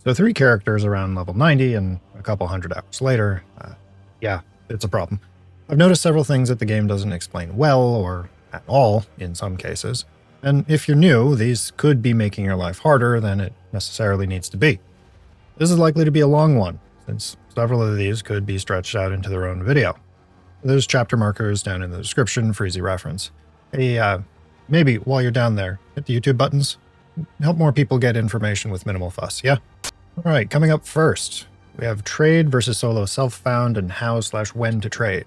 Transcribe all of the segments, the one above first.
So 3 characters around level 90 and a couple hundred hours later, yeah, it's a problem. I've noticed several things that the game doesn't explain well, or at all in some cases, and if you're new, these could be making your life harder than it necessarily needs to be. This is likely to be a long one, since several of these could be stretched out into their own video. There's chapter markers down in the description for easy reference. Hey, maybe while you're down there, hit the YouTube buttons. Help more people get information with minimal fuss, yeah? Alright, coming up first, we have trade versus solo self-found and how/when to trade.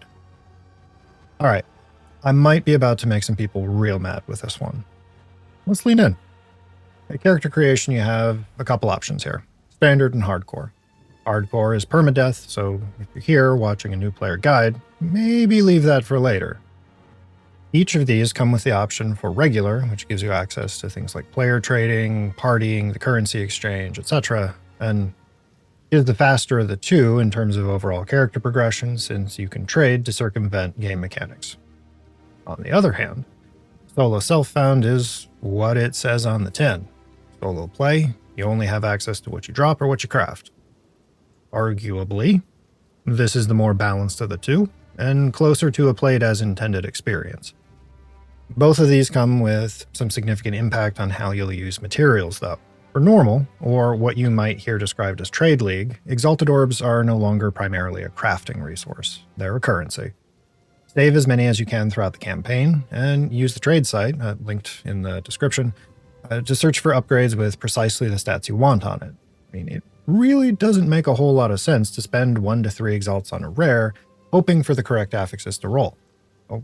Alright, I might be about to make some people real mad with this one. Let's lean in. At character creation, you have a couple options here. Standard and hardcore. Hardcore is permadeath, so if you're here watching a new player guide, maybe leave that for later. Each of these come with the option for regular, which gives you access to things like player trading, partying, the currency exchange, etc., and is the faster of the two in terms of overall character progression, since you can trade to circumvent game mechanics. On the other hand, solo self-found is what it says on the tin. Solo play, you only have access to what you drop or what you craft. Arguably, this is the more balanced of the two, and closer to a played as intended experience. Both of these come with some significant impact on how you'll use materials, though. For normal, or what you might hear described as Trade League, Exalted Orbs are no longer primarily a crafting resource. They're a currency. Save as many as you can throughout the campaign, and use the trade site, linked in the description, to search for upgrades with precisely the stats you want on it. I mean, it really doesn't make a whole lot of sense to spend 1 to 3 exalts on a rare, hoping for the correct affixes to roll,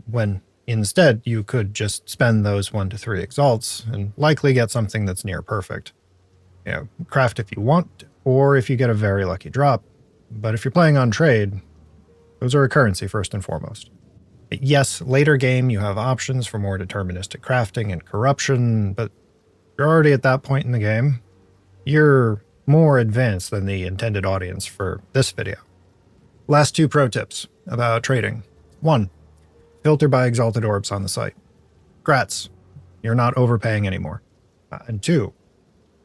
when instead you could just spend those 1 to 3 exalts and likely get something that's near perfect. You know, craft if you want, or if you get a very lucky drop, but if you're playing on trade, those are a currency first and foremost. Yes, later game you have options for more deterministic crafting and corruption, but you're already at that point in the game. You're more advanced than the intended audience for this video. Last 2 pro tips about trading. 1. Filter by Exalted Orbs on the site. Grats, you're not overpaying anymore. And 2.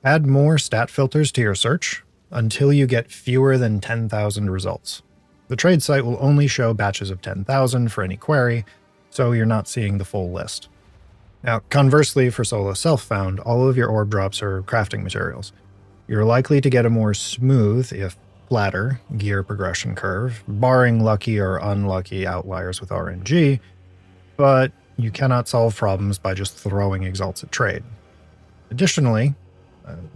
Add more stat filters to your search until you get fewer than 10,000 results. The trade site will only show batches of 10,000 for any query, so you're not seeing the full list. Now, conversely, for solo self-found, all of your orb drops are crafting materials. You're likely to get a more smooth, if flatter, gear progression curve, barring lucky or unlucky outliers with RNG, but you cannot solve problems by just throwing exalts at trade. Additionally,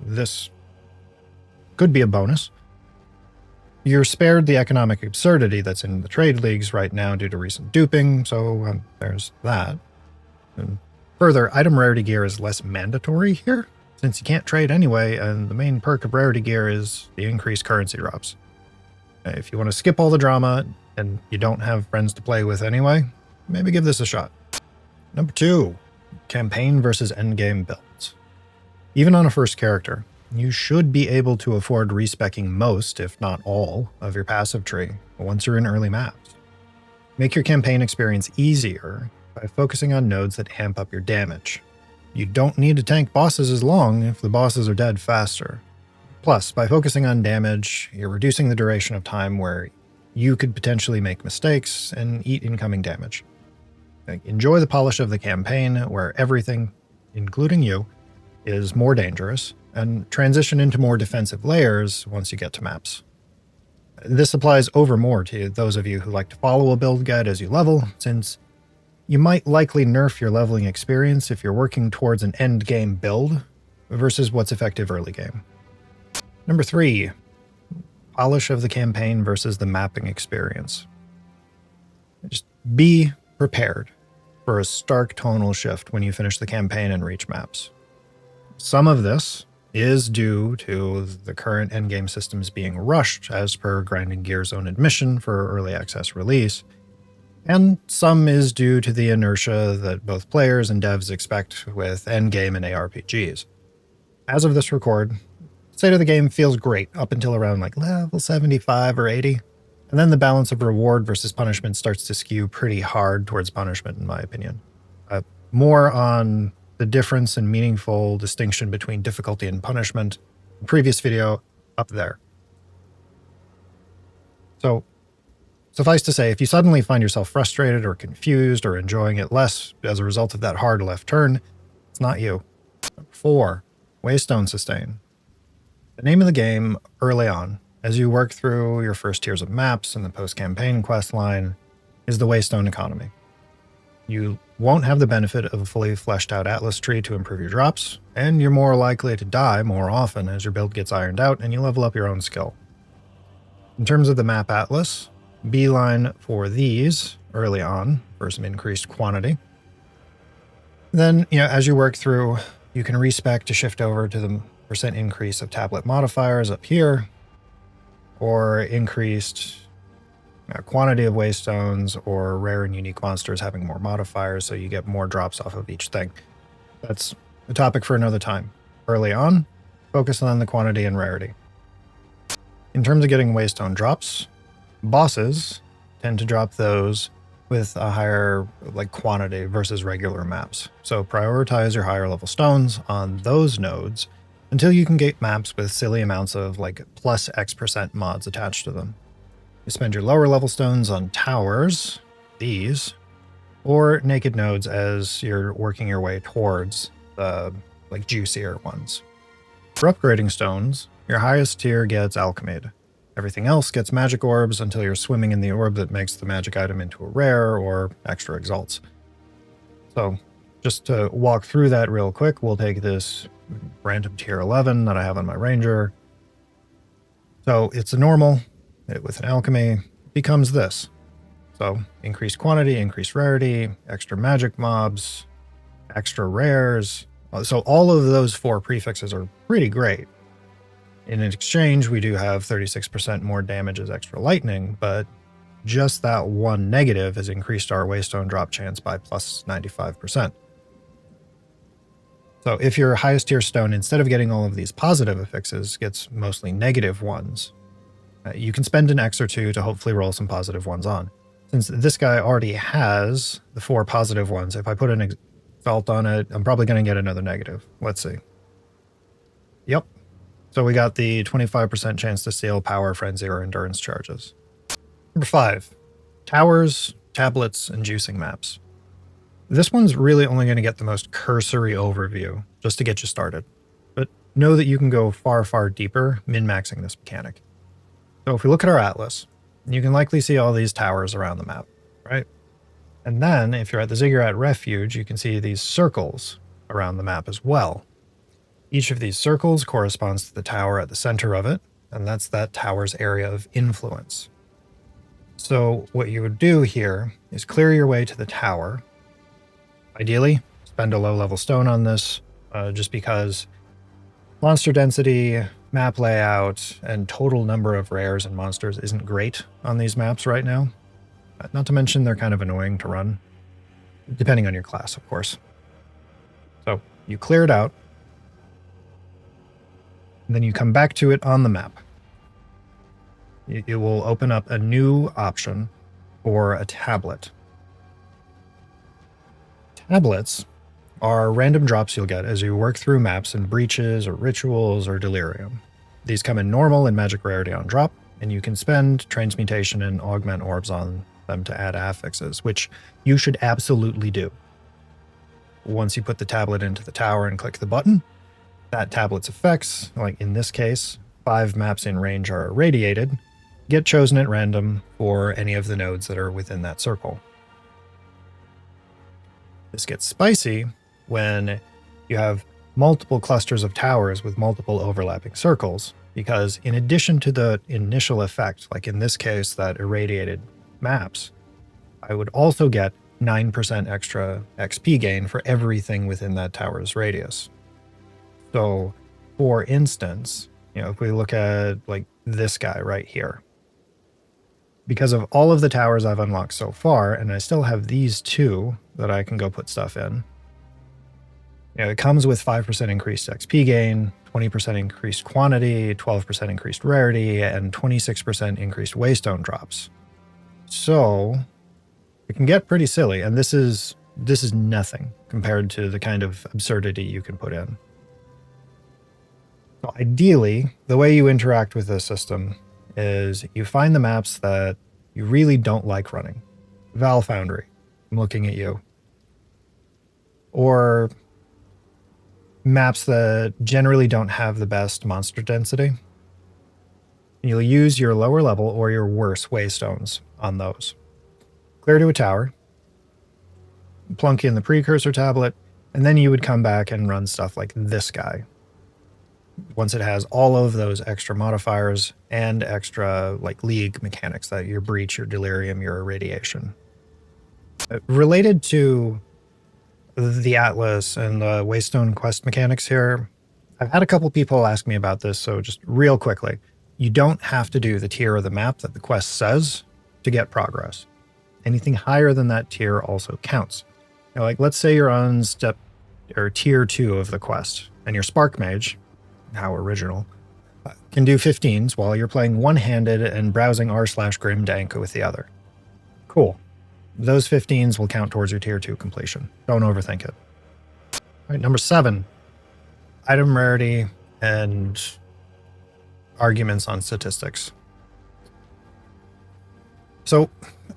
this could be a bonus. You're spared the economic absurdity that's in the trade leagues right now due to recent duping, so there's that. And further, item rarity gear is less mandatory here, since you can't trade anyway, and the main perk of rarity gear is the increased currency drops. If you want to skip all the drama and you don't have friends to play with anyway, maybe give this a shot. Number 2, campaign versus endgame builds. Even on a first character, you should be able to afford respeccing most, if not all, of your passive tree once you're in early maps. Make your campaign experience easier by focusing on nodes that amp up your damage. You don't need to tank bosses as long if the bosses are dead faster. Plus, by focusing on damage, you're reducing the duration of time where you could potentially make mistakes and eat incoming damage. Enjoy the polish of the campaign where everything, including you, is more dangerous, and transition into more defensive layers once you get to maps. This applies over more to those of you who like to follow a build guide as you level, since you might likely nerf your leveling experience if you're working towards an end game build versus what's effective early game. Number 3, polish of the campaign versus the mapping experience. Just be prepared for a stark tonal shift when you finish the campaign and reach maps. Some of this is due to the current endgame systems being rushed as per Grinding Gear's own admission for early access release, and some is due to the inertia that both players and devs expect with endgame and ARPGs. As of this record, state of the game feels great up until around like level 75 or 80, and then the balance of reward versus punishment starts to skew pretty hard towards punishment in my opinion. More on the difference and meaningful distinction between difficulty and punishment. In the previous video, up there. So suffice to say, if you suddenly find yourself frustrated or confused or enjoying it less as a result of that hard left turn, it's not you. Number 4, Waystone Sustain. The name of the game early on, as you work through your first tiers of maps in the post-campaign quest line, is the Waystone Economy. You won't have the benefit of a fully fleshed out Atlas tree to improve your drops, and you're more likely to die more often as your build gets ironed out and you level up your own skill. In terms of the map Atlas, beeline for these early on for some increased quantity. Then, as you work through, you can respec to shift over to the % increase of tablet modifiers up here, or increased quantity of waystones, or rare and unique monsters having more modifiers, so you get more drops off of each thing. That's a topic for another time. Early on, focus on the quantity and rarity. In terms of getting waystone drops, bosses tend to drop those with a higher quantity versus regular maps. So prioritize your higher level stones on those nodes until you can get maps with silly amounts of plus X% mods attached to them. You spend your lower level stones on towers, these, or naked nodes as you're working your way towards the juicier ones. For upgrading stones, your highest tier gets alchemade. Everything else gets magic orbs until you're swimming in the orb that makes the magic item into a rare or extra exalts. So just to walk through that real quick, we'll take this random tier 11 that I have on my ranger. So it's a normal, with an alchemy, becomes this. So increased quantity, increased rarity, extra magic mobs, extra rares. So all of those 4 prefixes are pretty great. In exchange, we do have 36% more damage as extra lightning, but just that one negative has increased our waystone drop chance by plus 95%. So if your highest tier stone, instead of getting all of these positive affixes, gets mostly negative ones, you can spend an X or 2 to hopefully roll some positive ones on. Since this guy already has the 4 positive ones, if I put an exalt on it, I'm probably going to get another negative. Let's see. Yep. So we got the 25% chance to steal power, frenzy, or endurance charges. Number 5, towers, tablets, and juicing maps. This one's really only going to get the most cursory overview just to get you started, but know that you can go far, far deeper min-maxing this mechanic. So if we look at our atlas, you can likely see all these towers around the map, right? And then if you're at the Ziggurat Refuge, you can see these circles around the map as well. Each of these circles corresponds to the tower at the center of it, and that's that tower's area of influence. So what you would do here is clear your way to the tower. Ideally, spend a low-level stone on this, just because monster density, map layout, and total number of rares and monsters isn't great on these maps right now. Not to mention they're kind of annoying to run, depending on your class, of course. So you clear it out, and then you come back to it on the map. It will open up a new option for a tablet. Tablets are random drops you'll get as you work through maps in breaches or rituals or delirium. These come in normal and magic rarity on drop, and you can spend transmutation and augment orbs on them to add affixes, which you should absolutely do. Once you put the tablet into the tower and click the button, that tablet's effects, like in this case, 5 maps in range are irradiated, get chosen at random for any of the nodes that are within that circle. This gets spicy when you have multiple clusters of towers with multiple overlapping circles, because in addition to the initial effect, like in this case, that irradiated maps, I would also get 9% extra XP gain for everything within that tower's radius. So, for instance, if we look at this guy right here, because of all of the towers I've unlocked so far, and I still have these 2 that I can go put stuff in, it comes with 5% increased XP gain, 20% increased quantity, 12% increased rarity, and 26% increased waystone drops. So it can get pretty silly, and this is nothing compared to the kind of absurdity you can put in. So ideally, the way you interact with this system is you find the maps that you really don't like running. Val Foundry, I'm looking at you. Or maps that generally don't have the best monster density. You'll use your lower level or your worse waystones on those. Clear to a tower, plunk in the precursor tablet, and then you would come back and run stuff like this guy. Once it has all of those extra modifiers and extra like league mechanics, that your breach, your delirium, your irradiation. Related to the Atlas and the Waystone Quest mechanics here, I've had a couple people ask me about this, so just real quickly. You don't have to do the tier of the map that the quest says to get progress. Anything higher than that tier also counts. You know, like let's say you're on step or tier 2 of the quest, and your Spark Mage, how original, can do 15s while you're playing one-handed and browsing r/Grim Dank with the other. Cool. Those 15s will count towards your tier 2 completion. Don't overthink it. All right, number 7, item rarity and arguments on statistics. So,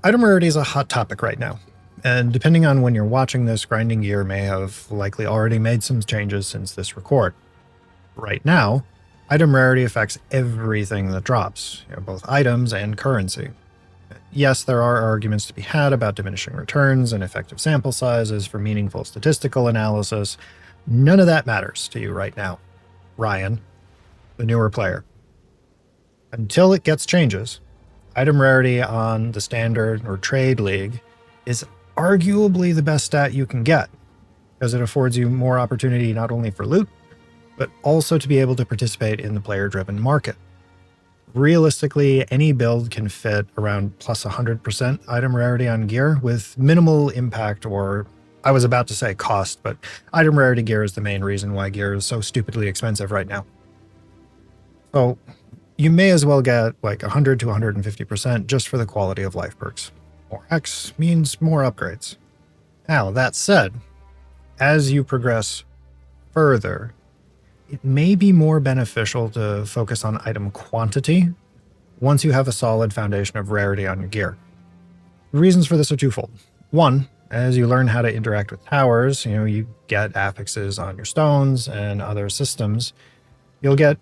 item rarity is a hot topic right now. And depending on when you're watching this, Grinding Gear may have likely already made some changes since this record. Right now, item rarity affects everything that drops, both items and currency. Yes, there are arguments to be had about diminishing returns and effective sample sizes for meaningful statistical analysis. None of that matters to you right now, Ryan, the newer player. Until it gets changes, item rarity on the standard or trade league is arguably the best stat you can get, because it affords you more opportunity not only for loot, but also to be able to participate in the player-driven market. Realistically, any build can fit around plus 100% item rarity on gear with minimal impact, or I was about to say cost, but item rarity gear is the main reason why gear is so stupidly expensive right now. So you may as well get like 100 to 150% just for the quality of life perks. More X means more upgrades. Now, that said, as you progress further, it may be more beneficial to focus on item quantity once you have a solid foundation of rarity on your gear. The reasons for this are twofold. One, as you learn how to interact with towers, you get affixes on your stones and other systems, you'll get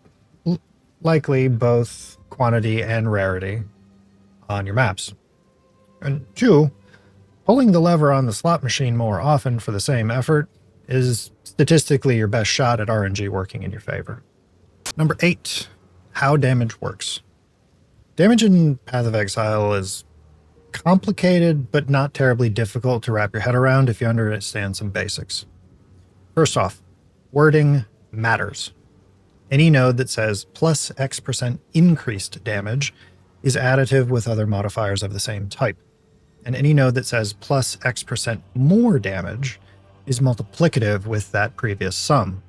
likely both quantity and rarity on your maps. And two, pulling the lever on the slot machine more often for the same effort is statistically your best shot at RNG working in your favor. Number 8, how damage works. Damage in Path of Exile is complicated, but not terribly difficult to wrap your head around if you understand some basics. First off, wording matters. Any node that says plus X% increased damage is additive with other modifiers of the same type. And any node that says plus X% more damage is multiplicative with that previous sum.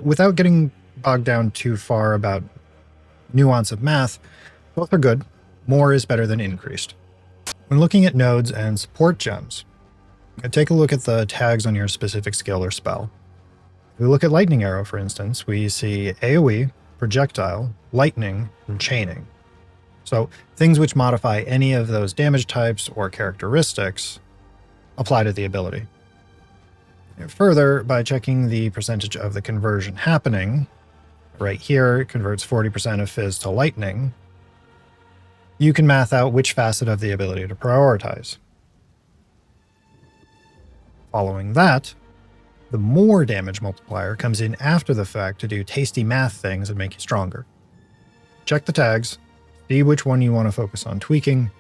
Without getting bogged down too far about nuance of math, both are good. More is better than increased. When looking at nodes and support gems, take a look at the tags on your specific skill or spell. If we look at Lightning Arrow, for instance, we see AoE, Projectile, Lightning, and Chaining. So things which modify any of those damage types or characteristics apply to the ability. Further, by checking the percentage of the conversion happening, right here it converts 40% of Fizz to Lightning, you can math out which facet of the ability to prioritize. Following that, the more damage multiplier comes in after the fact to do tasty math things and make you stronger. Check the tags, see which one you want to focus on tweaking,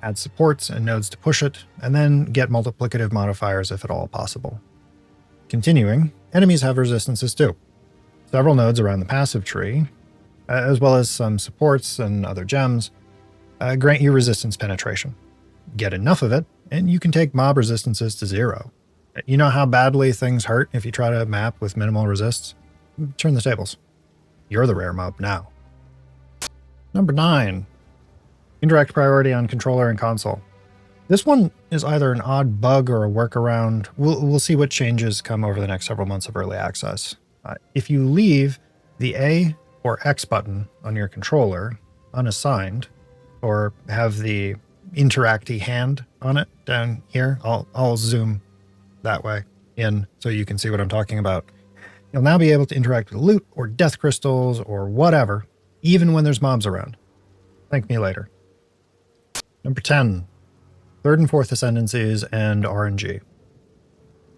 add supports and nodes to push it, and then get multiplicative modifiers if at all possible. Continuing, enemies have resistances too. Several nodes around the passive tree, as well as some supports and other gems, grant you resistance penetration. Get enough of it, and you can take mob resistances to 0. You know how badly things hurt if you try to map with minimal resists? Turn the tables. You're the rare mob now. Number 9, indirect priority on controller and console. This one is either an odd bug or a workaround. We'll see what changes come over the next several months of early access. If you leave The A or X button on your controller, unassigned, or have the interacty hand on it down here. I'll zoom that way in so you can see what I'm talking about. You'll now be able to interact with loot or death crystals or whatever, even when there's mobs around. Thank me later. Number 10, third and fourth Ascendancies and RNG.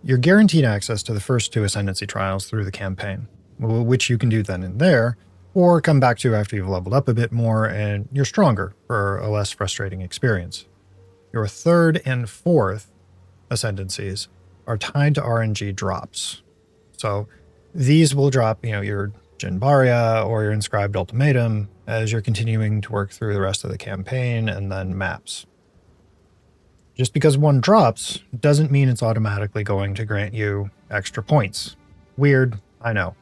You're guaranteed access to the first 2 Ascendancy trials through the campaign, which you can do then and there, or come back to after you've leveled up a bit more and you're stronger for a less frustrating experience. Your third and fourth Ascendancies are tied to RNG drops. So these will drop, your Jinbaria or your Inscribed Ultimatum as you're continuing to work through the rest of the campaign and then maps. Just because one drops doesn't mean it's automatically going to grant you extra points. Weird, I know.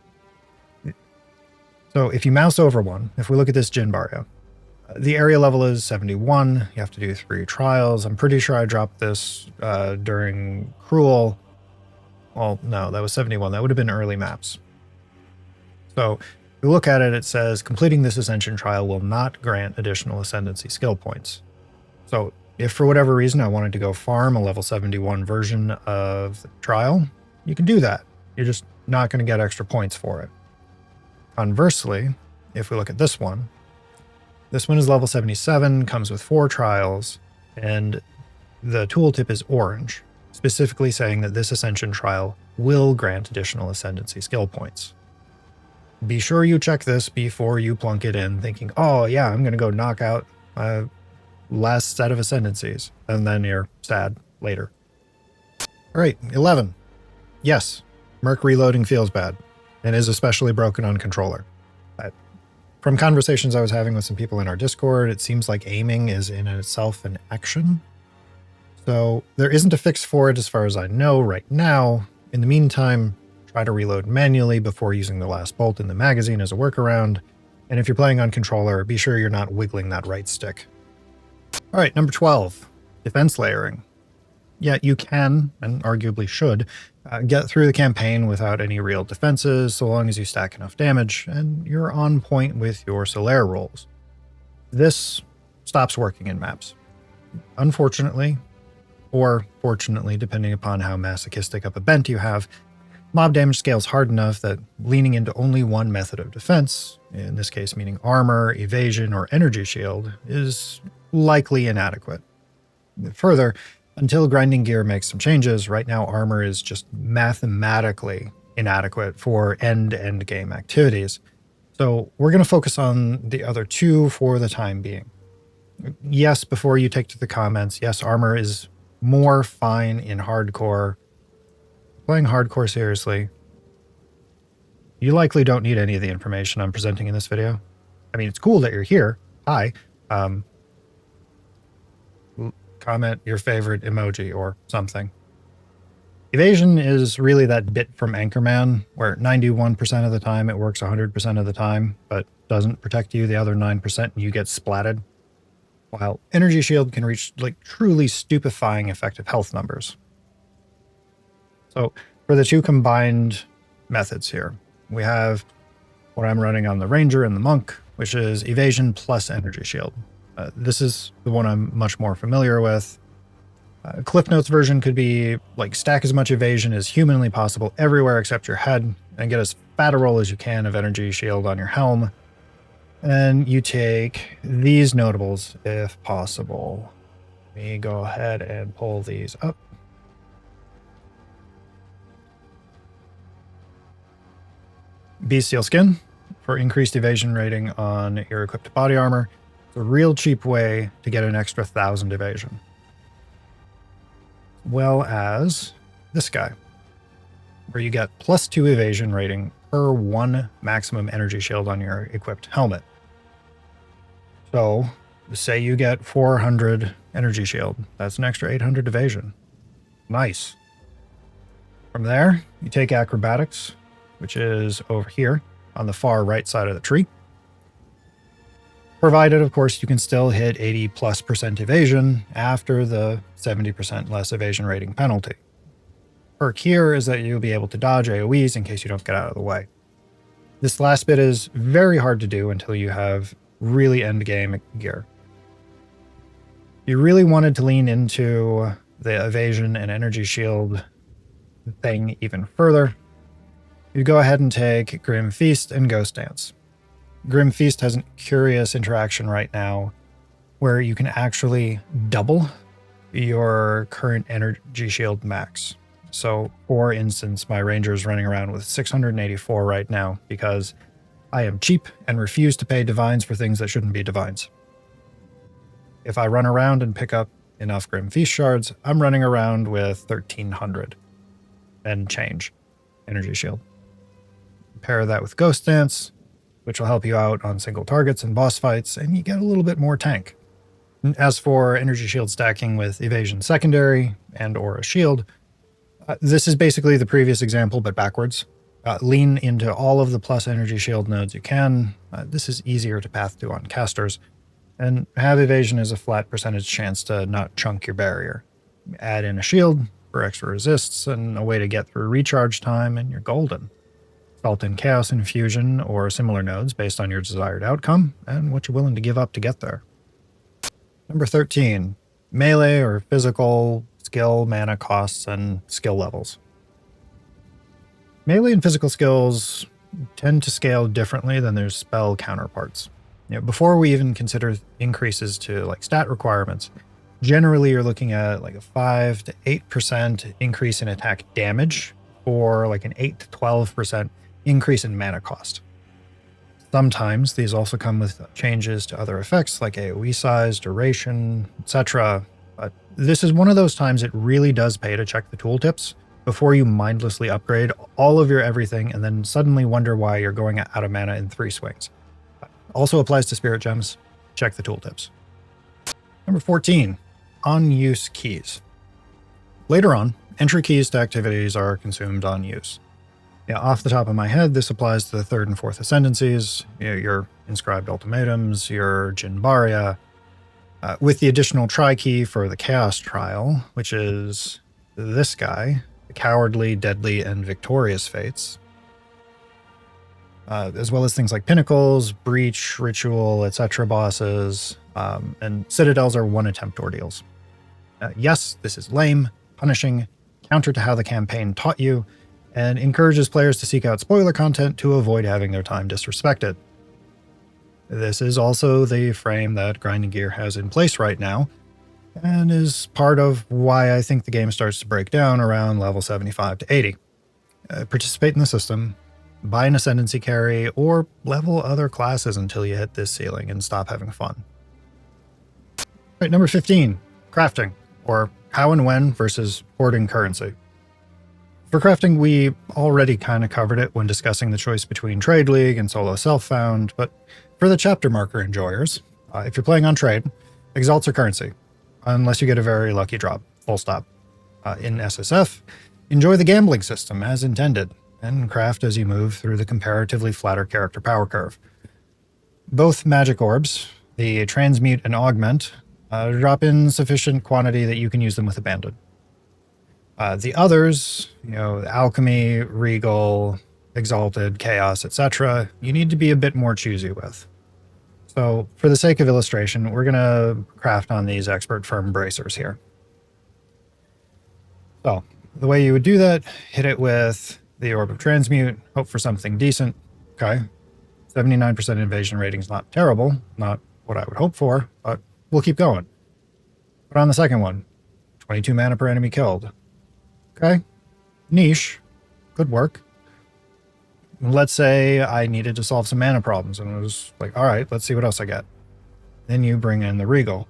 So if you mouse over one, if we look at this Jinbaria, the area level is 71. You have to do 3 trials. I'm pretty sure I dropped this during Cruel. Well, no, that was 71. That would have been early maps. So if you look at it, it says completing this Ascension trial will not grant additional Ascendancy skill points. So if for whatever reason I wanted to go farm a level 71 version of the trial, you can do that. You're just not going to get extra points for it. Conversely, if we look at this one is level 77, comes with 4 trials, and the tooltip is orange, specifically saying that this Ascension trial will grant additional Ascendancy skill points. Be sure you check this before you plunk it in thinking, oh yeah, I'm going to go knock out last set of Ascendancies, and then you're sad later. All right, 11. Yes, Merc reloading feels bad and is especially broken on controller. From conversations I was having with some people in our Discord, it seems like aiming is in itself an action. So there isn't a fix for it as far as I know right now. In the meantime, try to reload manually before using the last bolt in the magazine as a workaround. And if you're playing on controller, be sure you're not wiggling that right stick. All right, number 12, defense layering. Yeah, you can, and arguably should, get through the campaign without any real defenses, so long as you stack enough damage, and you're on point with your Solaire rolls. This stops working in maps. Unfortunately, or fortunately, depending upon how masochistic of a bent you have, mob damage scales hard enough that leaning into only one method of defense, in this case meaning armor, evasion, or energy shield, is likely inadequate. Further, until Grinding Gear makes some changes, right now armor is just mathematically inadequate for end game activities. So we're going to focus on the other 2 for the time being. Yes, before you take to the comments, yes, armor is more fine in hardcore. Playing hardcore seriously, you likely don't need any of the information I'm presenting in this video. I mean, it's cool that you're here. Hi. Comment your favorite emoji or something. Evasion is really that bit from Anchorman where 91% of the time it works 100% of the time, but doesn't protect you the other 9% and you get splatted. While Energy Shield can reach truly stupefying effective health numbers. So for the 2 combined methods here, we have what I'm running on the Ranger and the Monk, which is Evasion plus Energy Shield. This is the one I'm much more familiar with. Cliff Notes version could be stack as much evasion as humanly possible everywhere except your head and get as fat a roll as you can of Energy Shield on your helm. And you take these notables if possible. Let me go ahead and pull these up. Bestial Skin for increased evasion rating on your equipped body armor. It's a real cheap way to get an extra 1,000 evasion. Well as this guy, where you get +2 evasion rating per 1 maximum energy shield on your equipped helmet. So say you get 400 energy shield, that's an extra 800 evasion. Nice. From there, you take acrobatics, which is over here on the far right side of the tree. Provided, of course, you can still hit 80+% evasion after the 70% less evasion rating penalty. Perk here is that you'll be able to dodge AoEs in case you don't get out of the way. This last bit is very hard to do until you have really endgame gear. If you really wanted to lean into the evasion and energy shield thing even further, you go ahead and take Grim Feast and Ghost Dance. Grim Feast has a curious interaction right now where you can actually double your current energy shield max. So, for instance, my ranger is running around with 684 right now because I am cheap and refuse to pay divines for things that shouldn't be divines. If I run around and pick up enough Grim Feast shards, I'm running around with 1300 and change energy shield. Pair that with Ghost Dance, which will help you out on single targets and boss fights, and you get a little bit more tank. As for energy shield stacking with evasion secondary and or a shield, this is basically the previous example, but backwards. Lean into all of the plus energy shield nodes you can. This is easier to path to on casters. And have evasion as a flat percentage chance to not chunk your barrier. Add in a shield for extra resists and a way to get through recharge time, and you're golden. Salt in Chaos Infusion or similar nodes based on your desired outcome and what you're willing to give up to get there. Number 13, melee or physical skill, mana costs, and skill levels. Melee and physical skills tend to scale differently than their spell counterparts. Before we even consider increases to like stat requirements, generally you're looking at like a 5 to 8% increase in attack damage or like an 8 to 12% increase in mana cost. Sometimes these also come with changes to other effects like AoE size, duration, etc. But this is one of those times it really does pay to check the tooltips before you mindlessly upgrade all of your everything and then suddenly wonder why you're going out of mana in 3 swings. Also applies to spirit gems. Check the tooltips. Number 14, on-use keys. Later on, entry keys to activities are consumed on use. Off the top of my head, this applies to the 3rd and 4th Ascendancies, your Inscribed Ultimatums, your Jinbaria, with the additional tri-key for the Chaos Trial, which is this guy, the Cowardly, Deadly, and Victorious Fates. As well as things like Pinnacles, Breach, Ritual, etc. bosses, and Citadels are one-attempt ordeals. Yes, this is lame, punishing, counter to how the campaign taught you, and encourages players to seek out spoiler content to avoid having their time disrespected. This is also the frame that Grinding Gear has in place right now, and is part of why I think the game starts to break down around level 75 to 80. Participate in the system, buy an Ascendancy carry, or level other classes until you hit this ceiling and stop having fun. Right, number 15, crafting, or how and when versus hoarding currency. For crafting, we already kind of covered it when discussing the choice between Trade League and Solo Self-Found, but for the chapter marker enjoyers, if you're playing on Trade, Exalts are currency, unless you get a very lucky drop, full stop. In SSF, enjoy the gambling system as intended, and craft as you move through the comparatively flatter character power curve. Both magic orbs, the Transmute and Augment, drop in sufficient quantity that you can use them with Abandon. The others, Alchemy, Regal, Exalted, Chaos, etc., you need to be a bit more choosy with. So, for the sake of illustration, we're going to craft on these Expert Firm Bracers here. So, the way you would do that, hit it with the Orb of Transmute, hope for something decent. Okay. 79% invasion rating is not terrible, not what I would hope for, but we'll keep going. But on the second one, 22 mana per enemy killed. Okay. Niche. Good work. Let's say I needed to solve some mana problems and it was like, all right, let's see what else I got. Then you bring in the Regal.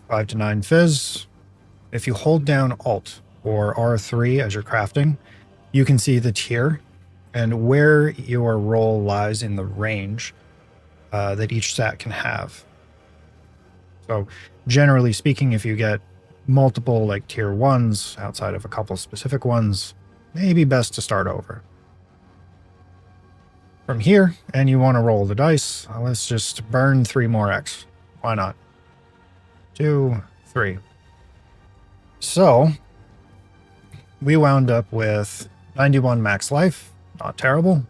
5 to 9 Fizz. If you hold down Alt or R3 as you're crafting, you can see the tier and where your role lies in the range that each stat can have. So generally speaking, if you get multiple like tier 1s outside of a couple specific ones, maybe best to start over. From here, and you want to roll the dice, let's just burn 3 more X. Why not? 2, 3. So we wound up with 91 max life, not terrible.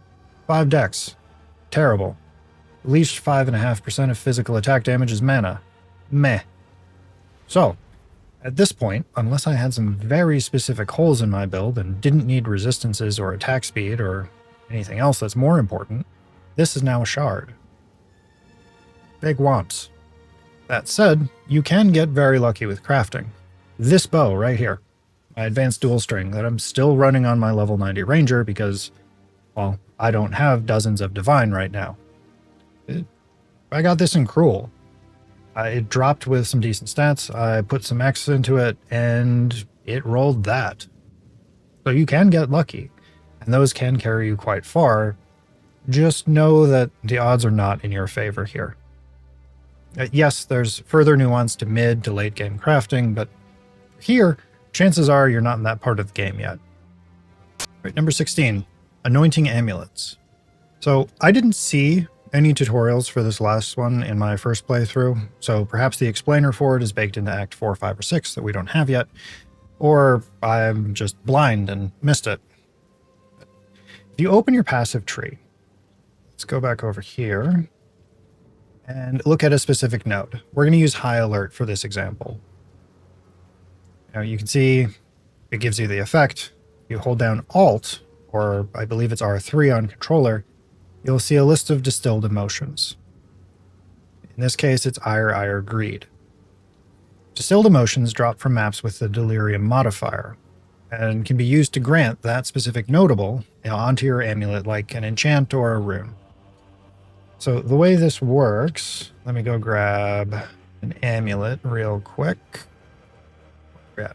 5 dex. Terrible. Least 5.5% of physical attack damage is mana. Meh. So, at this point, unless I had some very specific holes in my build and didn't need resistances or attack speed or anything else that's more important, this is now a shard. Big whomps. That said, you can get very lucky with crafting. This bow right here, my advanced dual string that I'm still running on my level 90 ranger because, well, I don't have dozens of divine right now. I got this in cruel. It dropped with some decent stats. I put some X into it and it rolled that. So you can get lucky and those can carry you quite far. Just know that the odds are not in your favor here. Yes, there's further nuance to mid to late game crafting, but here, chances are you're not in that part of the game yet. Right, number 16, Anointing Amulets. So I didn't see any tutorials for this last one in my first playthrough, so perhaps the explainer for it is baked into Act 4, 5, or 6 that we don't have yet, or I'm just blind and missed it. If you open your passive tree, let's go back over here and look at a specific node. We're going to use High Alert for this example. Now you can see it gives you the effect. You hold down Alt, or I believe it's R3 on controller, you'll see a list of distilled emotions. In this case, it's ire, greed. Distilled emotions drop from maps with the delirium modifier and can be used to grant that specific notable onto your amulet like an enchant or a rune. So the way this works, let me go grab an amulet real quick. Yeah,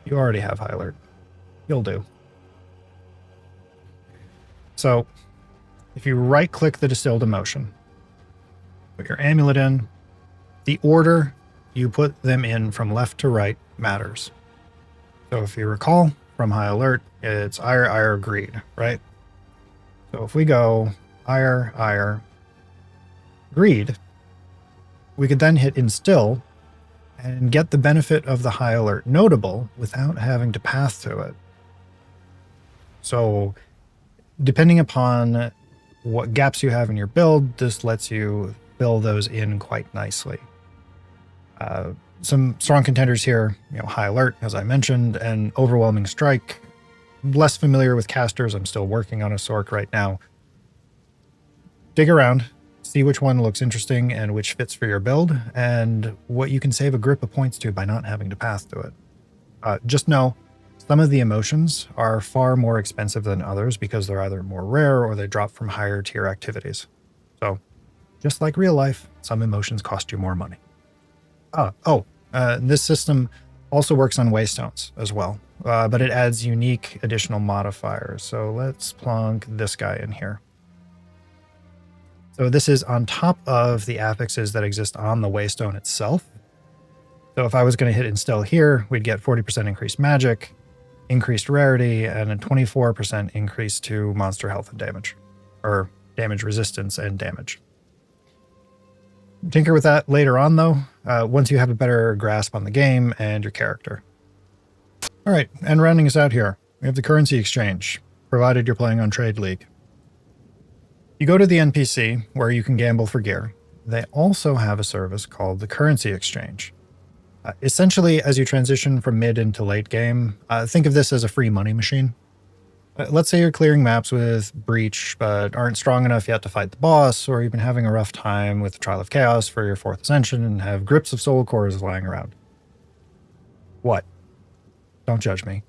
you already have High Alert. You'll do. So if you right click the distilled emotion, put your amulet in, the order you put them in from left to right matters. So if you recall from High Alert, it's ire, greed, right? So if we go ire, greed, we could then hit instill and get the benefit of the High Alert notable without having to path to it. So depending upon what gaps you have in your build, this lets you fill those in quite nicely. Some strong contenders here, High Alert, as I mentioned, and Overwhelming Strike. Less familiar with casters. I'm still working on a Sork right now. Dig around, see which one looks interesting and which fits for your build, and what you can save a grip of points to by not having to path to it. Just know, some of the emotions are far more expensive than others because they're either more rare or they drop from higher tier activities. So, just like real life, some emotions cost you more money. This system also works on Waystones as well, but it adds unique additional modifiers. So let's plonk this guy in here. So this is on top of the affixes that exist on the Waystone itself. So if I was going to hit instill here, we'd get 40% increased magic, increased rarity, and a 24% increase to monster health and damage, or damage resistance and damage. Tinker with that later on, though, once you have a better grasp on the game and your character. All right, and rounding us out here, we have the currency exchange, provided you're playing on Trade League. You go to the NPC, where you can gamble for gear. They also have a service called the currency exchange. Essentially, as you transition from mid into late game, think of this as a free money machine. Let's say you're clearing maps with Breach, but aren't strong enough yet to fight the boss, or you've been having a rough time with the Trial of Chaos for your 4th Ascension and have grips of soul cores lying around. What? Don't judge me.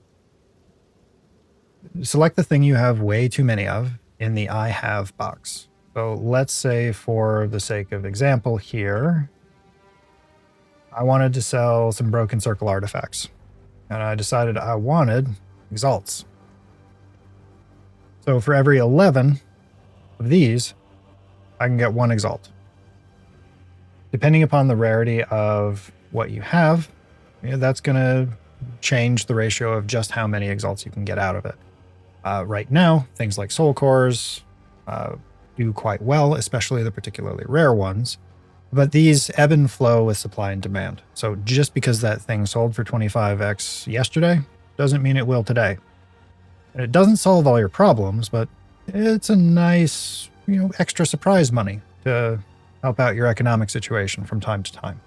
Select the thing you have way too many of in the I have box. So let's say, for the sake of example here, I wanted to sell some Broken Circle artifacts, and I decided I wanted Exalts. So for every 11 of these, I can get 1 Exalt. Depending upon the rarity of what you have, that's going to change the ratio of just how many Exalts you can get out of it. Right now, things like Soul Cores do quite well, especially the particularly rare ones. But these ebb and flow with supply and demand. So just because that thing sold for 25x yesterday, doesn't mean it will today. And it doesn't solve all your problems, but it's a nice, extra surprise money to help out your economic situation from time to time.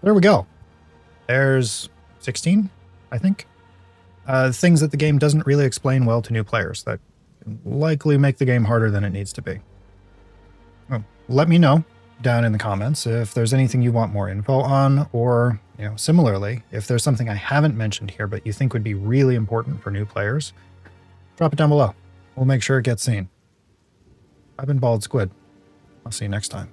There we go. There's 16, I think. Things that the game doesn't really explain well to new players that can likely make the game harder than it needs to be. Well, let me know down in the comments if there's anything you want more info on, or similarly, if there's something I haven't mentioned here but you think would be really important for new players, drop it down below. We'll make sure it gets seen. I've been Bald Squid. I'll see you next time.